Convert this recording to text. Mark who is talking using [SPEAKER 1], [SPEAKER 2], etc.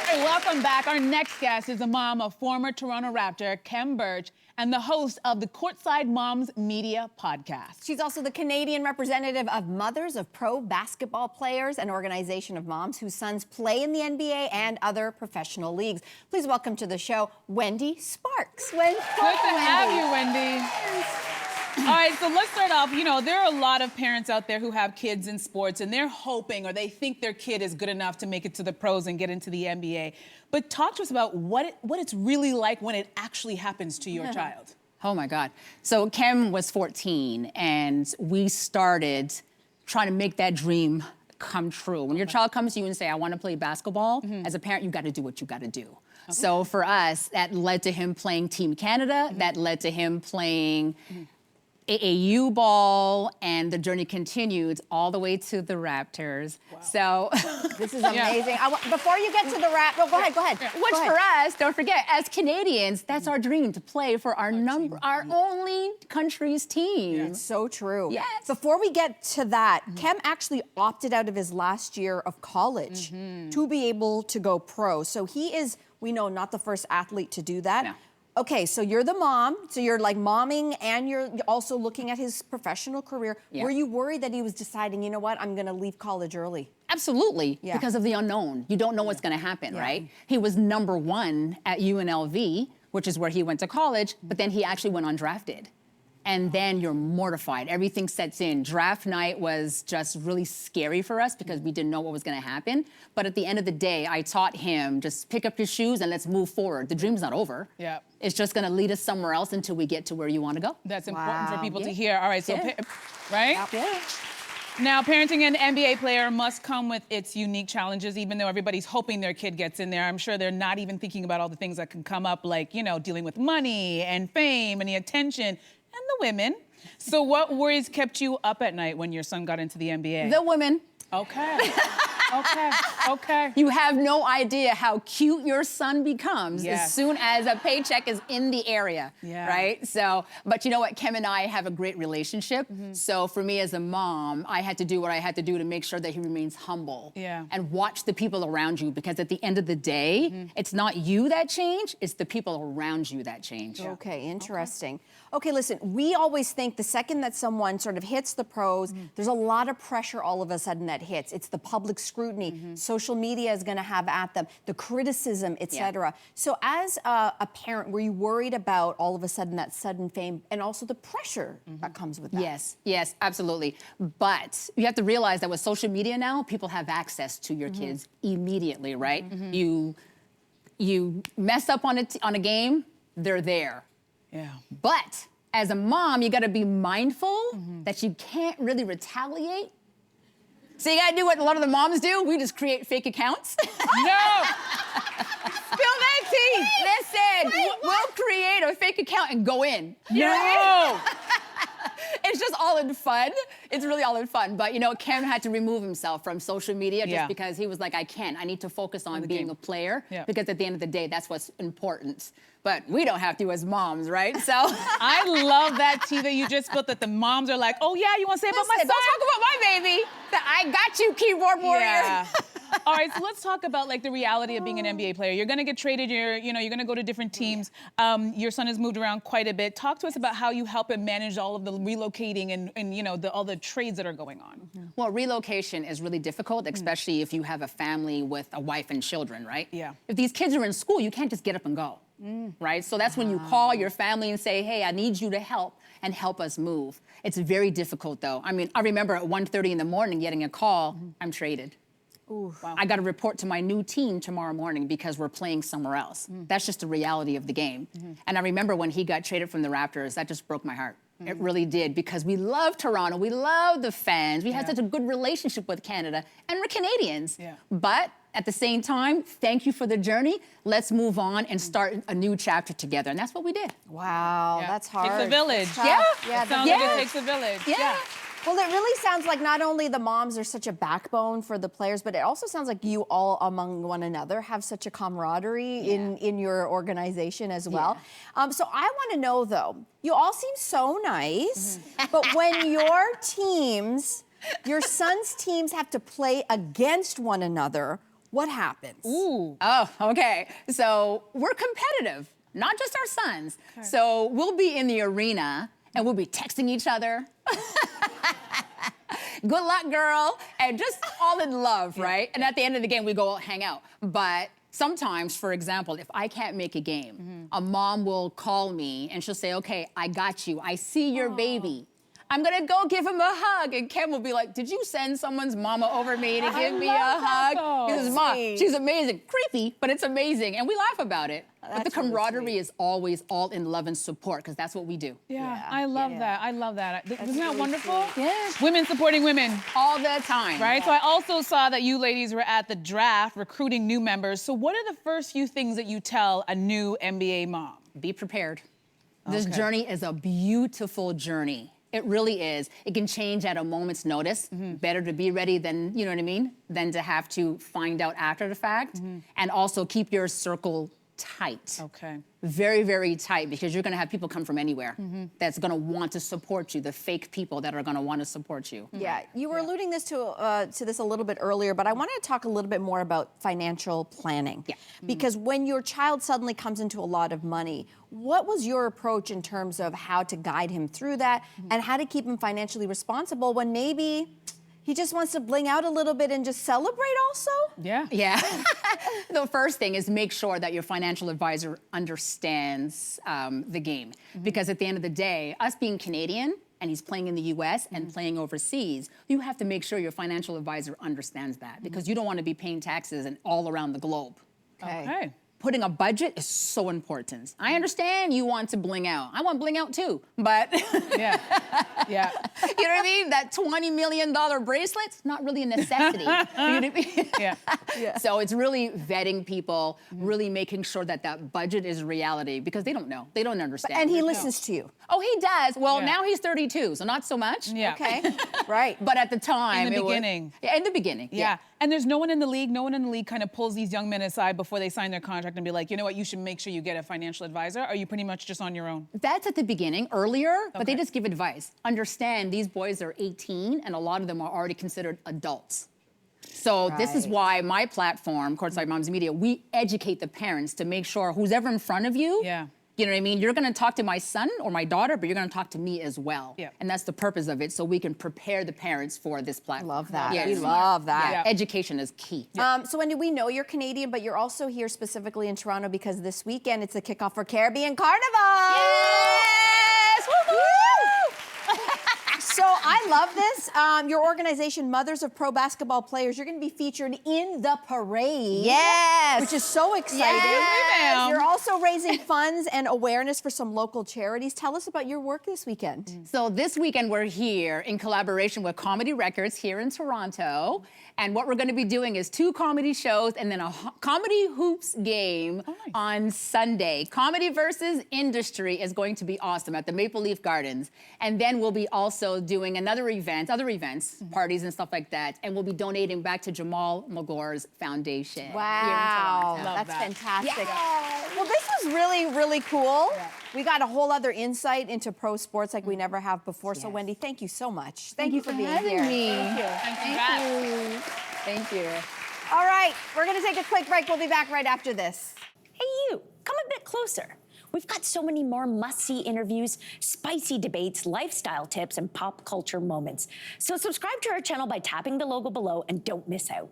[SPEAKER 1] Hey, welcome back. Our next guest is a mom of former Toronto Raptor, Khem Birch, and the host of the Courtside Moms Media podcast.
[SPEAKER 2] She's also the Canadian representative of Mothers of Pro Basketball Players, an organization of moms whose sons play in the NBA and other professional leagues. Please welcome to the show, Wendy Sparks.
[SPEAKER 1] Good to have you, Wendy. All right, so let's start off. You know, there are a lot of parents out there who have kids in sports and they're hoping or they think their kid is good enough to make it to the pros and get into the NBA. But talk to us about what it's really like when it actually happens to your child.
[SPEAKER 3] Oh my God. So Khem was 14 and we started trying to make that dream come true. When your child comes to you and say, I want to play basketball, as a parent, you got to do what you got to do. Okay. So for us, that led to him playing Team Canada, that led to him playing AAU ball, and the journey continued all the way to the Raptors. Wow. So
[SPEAKER 2] this is amazing. Before you get to the Raptors, go ahead.
[SPEAKER 3] Which for us, don't forget, as Canadians, that's our dream, to play for our only country's team.
[SPEAKER 2] Yeah. It's so true.
[SPEAKER 3] Yes.
[SPEAKER 2] Before we get to that, Khem actually opted out of his last year of college to be able to go pro. So he is, we know, not the first athlete to do that.
[SPEAKER 3] No.
[SPEAKER 2] Okay, so you're the mom, so you're like momming and you're also looking at his professional career. Yeah. Were you worried that he was deciding, you know what, I'm gonna leave college early?
[SPEAKER 3] Absolutely, because of the unknown. You don't know what's gonna happen, right? He was #1 at UNLV, which is where he went to college, but then he actually went undrafted. And then you're mortified. Everything sets in. Draft night was just really scary for us because we didn't know what was gonna happen. But at the end of the day, I taught him, just pick up your shoes and let's move forward. The dream's not over.
[SPEAKER 1] Yeah.
[SPEAKER 3] It's just gonna lead us somewhere else until we get to where you wanna go.
[SPEAKER 1] That's important for people to hear. All right, so, right?
[SPEAKER 2] Yeah.
[SPEAKER 1] Now, parenting an NBA player must come with its unique challenges, even though everybody's hoping their kid gets in there. I'm sure they're not even thinking about all the things that can come up, like, you know, dealing with money and fame and the attention. And the women. So what worries kept you up at night when your son got into the NBA?
[SPEAKER 3] The women.
[SPEAKER 1] Okay. Okay.
[SPEAKER 3] You have no idea how cute your son becomes as soon as a paycheck is in the area, right? So, but you know what? Khem and I have a great relationship. So for me as a mom, I had to do what I had to do to make sure that he remains humble and watch the people around you, because at the end of the day, it's not you that change, it's the people around you that change.
[SPEAKER 2] Okay, interesting. Okay, listen, we always think the second that someone sort of hits the pros, there's a lot of pressure all of a sudden that hits. It's the public scrutiny, social media is gonna have at them, the criticism, etc. So as a parent, were you worried about all of a sudden that sudden fame and also the pressure that comes with that?
[SPEAKER 3] Yes, absolutely. But you have to realize that with social media now, people have access to your kids immediately, right? You mess up on a game, they're there.
[SPEAKER 1] Yeah.
[SPEAKER 3] But as a mom, you gotta be mindful that you can't really retaliate. So you gotta do what a lot of the moms do. We just create fake accounts.
[SPEAKER 1] No! Spill that tea!
[SPEAKER 3] Listen, we'll create a fake account and go in.
[SPEAKER 1] No!
[SPEAKER 3] It's just all in fun. It's really all in fun. But you know, Khem had to remove himself from social media just because he was like, I need to focus on being a player because at the end of the day, that's what's important. But we don't have to as moms, right? So
[SPEAKER 1] I love that tea that you just spilled, that the moms are like, oh yeah, you want to say about my son?
[SPEAKER 3] Don't talk about my baby. I got you, keyboard warrior.
[SPEAKER 1] Yeah. All right, so let's talk about like the reality of being an NBA player. You're gonna get traded, you're gonna go to different teams. Your son has moved around quite a bit. Talk to us about how you help him manage all of the relocating and you know, all the trades that are going on.
[SPEAKER 3] Well, relocation is really difficult, especially if you have a family with a wife and children, right?
[SPEAKER 1] Yeah.
[SPEAKER 3] If these kids are in school, you can't just get up and go, right? So that's when you call your family and say, hey, I need you to help and help us move. It's very difficult though. I mean, I remember at 1:30 in the morning getting a call, I'm traded. Ooh, wow. I got to report to my new team tomorrow morning because we're playing somewhere else. That's just the reality of the game. And I remember when he got traded from the Raptors, that just broke my heart. It really did, because we love Toronto, we love the fans, we had such a good relationship with Canada, and we're Canadians. But at the same time, thank you for the journey. Let's move on and start a new chapter together. And that's what we did.
[SPEAKER 2] Wow, that's hard.
[SPEAKER 1] Takes a village.
[SPEAKER 2] It
[SPEAKER 1] sounds like it takes a village.
[SPEAKER 2] Well, it really sounds like not only the moms are such a backbone for the players, but it also sounds like you all among one another have such a camaraderie in your organization as well. So I want to know though, you all seem so nice, but when your teams, your son's teams have to play against one another, what happens?
[SPEAKER 1] Ooh.
[SPEAKER 3] Oh, okay. So we're competitive, not just our sons. Okay. So we'll be in the arena and we'll be texting each other. Good luck, girl. And just all in love, right? And at the end of the game, we go hang out. But sometimes, for example, if I can't make a game, a mom will call me and she'll say, okay, I got you. I see your baby. I'm gonna go give him a hug. And Khem will be like, did you send someone's mama over me to give me a hug? He says, Ma, she's amazing. Creepy, but it's amazing. And we laugh about it. But the camaraderie is always all in love and support, because that's what we do.
[SPEAKER 1] Yeah, I love that. I love that. Isn't that
[SPEAKER 2] really
[SPEAKER 1] wonderful?
[SPEAKER 2] sweet.
[SPEAKER 1] Yes. Women supporting women.
[SPEAKER 3] All the time.
[SPEAKER 1] Right? So I also saw that you ladies were at the draft recruiting new members. So what are the first few things that you tell a new NBA mom?
[SPEAKER 3] Be prepared. This journey is a beautiful journey. It really is. It can change at a moment's notice. Better to be ready than, you know what I mean, than to have to find out after the fact. And also keep your circle tight.
[SPEAKER 1] Okay.
[SPEAKER 3] Very, very tight, because you're gonna have people come from anywhere that's gonna want to support you, the fake people that are gonna want to support you.
[SPEAKER 2] Yeah, you were alluding to this a little bit earlier, but I wanted to talk a little bit more about financial planning. Yeah. Because when your child suddenly comes into a lot of money, what was your approach in terms of how to guide him through that and how to keep him financially responsible when maybe he just wants to bling out a little bit and just celebrate also?
[SPEAKER 1] Yeah.
[SPEAKER 3] Yeah. The first thing is make sure that your financial advisor understands the game. Because at the end of the day, us being Canadian, and he's playing in the US and playing overseas, you have to make sure your financial advisor understands that, because you don't want to be paying taxes and all around the globe.
[SPEAKER 1] Okay.
[SPEAKER 3] Putting a budget is so important. I understand you want to bling out. I want bling out too, but
[SPEAKER 1] Yeah. Yeah.
[SPEAKER 3] you know what I mean? That $20 million bracelet's not really a necessity. You know what I mean?
[SPEAKER 1] Yeah.
[SPEAKER 3] So it's really vetting people, really making sure that that budget is reality, because they don't know. They don't understand.
[SPEAKER 2] And he listens to you.
[SPEAKER 3] Oh, he does. Well,
[SPEAKER 1] Yeah.
[SPEAKER 3] now he's 32, so not so much.
[SPEAKER 1] Yeah.
[SPEAKER 2] Okay, right.
[SPEAKER 3] But at the time,
[SPEAKER 1] In the
[SPEAKER 3] it was-
[SPEAKER 1] beginning.
[SPEAKER 3] Yeah, in the beginning.
[SPEAKER 1] Yeah. And there's no one in the league kind of pulls these young men aside before they sign their contract and be like, you know what, you should make sure you get a financial advisor. Or are you pretty much just on your own?
[SPEAKER 3] That's at the beginning, earlier, but they
[SPEAKER 1] Okay.
[SPEAKER 3] just give advice. Understand these boys are 18 and a lot of them are already considered adults. So this is
[SPEAKER 2] Right.
[SPEAKER 3] why my platform, Courtside Moms Media, we educate the parents to make sure who's ever in front of you,
[SPEAKER 1] Yeah.
[SPEAKER 3] you know what I mean? You're gonna talk to my son or my daughter, but you're gonna talk to me as well.
[SPEAKER 1] Yeah.
[SPEAKER 3] And that's the purpose of it, so we can prepare the parents for this platform.
[SPEAKER 2] Love that.
[SPEAKER 3] Yes.
[SPEAKER 2] We love that.
[SPEAKER 3] Yeah. Education is key.
[SPEAKER 2] So Wendy, we know you're Canadian, but you're also here specifically in Toronto because this weekend it's the kickoff for Caribbean Carnival.
[SPEAKER 3] Yes! Woo-hoo!
[SPEAKER 2] So I love this. Your organization, Mothers of Pro Basketball Players, you're going to be featured in the parade.
[SPEAKER 3] Yes!
[SPEAKER 2] Which is so exciting.
[SPEAKER 1] Yes.
[SPEAKER 2] You're also raising funds and awareness for some local charities. Tell us about your work this weekend.
[SPEAKER 3] So this weekend we're here in collaboration with Comedy Records here in Toronto. And what we're gonna be doing is 2 comedy shows and then a comedy hoops game on Sunday. Comedy versus Industry is going to be awesome at the Maple Leaf Gardens. And then we'll be also doing other events, parties and stuff like that. And we'll be donating back to Jamal Magore's foundation.
[SPEAKER 2] Wow,
[SPEAKER 3] Here in Toronto.
[SPEAKER 2] that's
[SPEAKER 1] that.
[SPEAKER 2] fantastic. Well, this was really, really cool.
[SPEAKER 1] Yeah.
[SPEAKER 2] We got a whole other insight into pro sports like we never have before. So Wendy, thank you so much. Thank you for being here.
[SPEAKER 3] Thank you.
[SPEAKER 1] Thank you.
[SPEAKER 3] Thank you.
[SPEAKER 2] All right, we're gonna take a quick break. We'll be back right after this.
[SPEAKER 4] Hey, you, come a bit closer. We've got so many more must-see interviews, spicy debates, lifestyle tips, and pop culture moments. So subscribe to our channel by tapping the logo below and don't miss out.